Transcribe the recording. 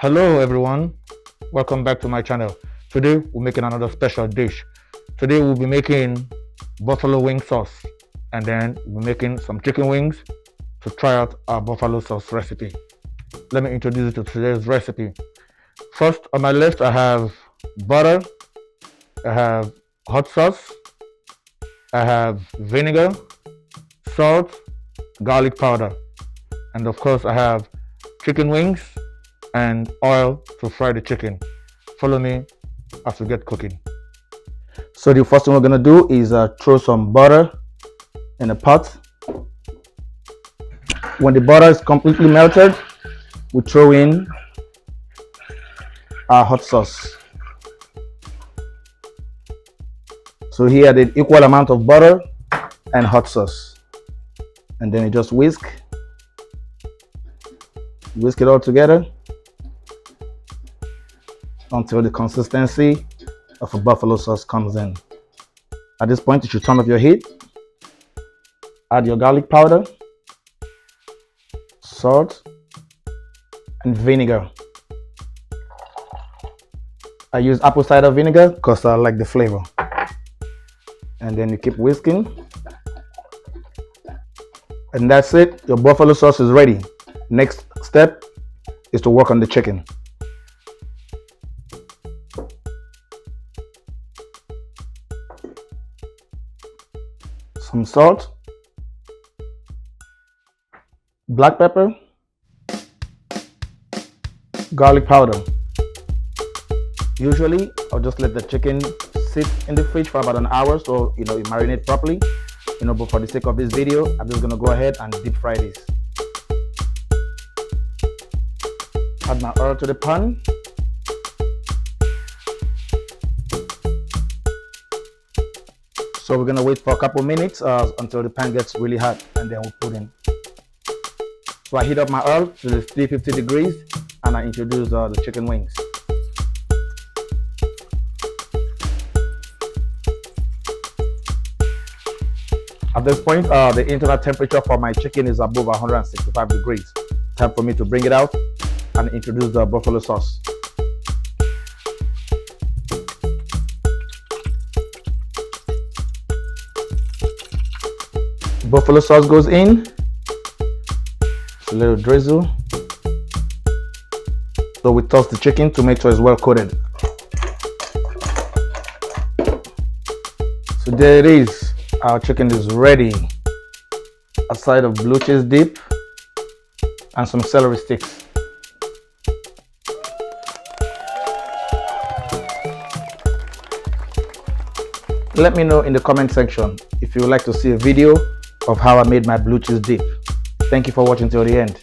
Hello everyone, welcome back to my channel. Today we're making another special dish. Today we'll be making buffalo wing sauce, and then we're making some chicken wings to try out our buffalo sauce recipe. Let me introduce you to today's recipe. First on my list I have butter, I have hot sauce, I have vinegar, salt, garlic powder, and of course I have chicken wings and oil to fry the chicken. Follow me as we get cooking. So the first thing we're gonna do is throw some butter in a pot. When the butter is completely melted, we throw in our hot sauce. So here the equal amount of butter and hot sauce, and then you just whisk it all together until the consistency of a buffalo sauce comes in. At this point, you should turn off your heat, add your garlic powder, salt, and vinegar. I use apple cider vinegar because I like the flavor. And then you keep whisking. And that's it, your buffalo sauce is ready. Next step is to work on the chicken. Some salt, black pepper, garlic powder. Usually I'll just let the chicken sit in the fridge for about an hour so it marinates properly. But for the sake of this video, I'm just gonna go ahead and deep fry this. Add my oil to the pan. So we're gonna wait for a couple minutes until the pan gets really hot, and then we'll put in. So I heat up my oil to the 350 degrees and I introduce the chicken wings. At this point, the internal temperature for my chicken is above 165 degrees. Time for me to bring it out and introduce the buffalo sauce. Buffalo sauce goes in, a little drizzle. So we toss the chicken to make sure it's well coated. So there it is, our chicken is ready. A side of blue cheese dip and some celery sticks. Let me know in the comment section if you would like to see a video of how I made my blue cheese dip. Thank you for watching till the end.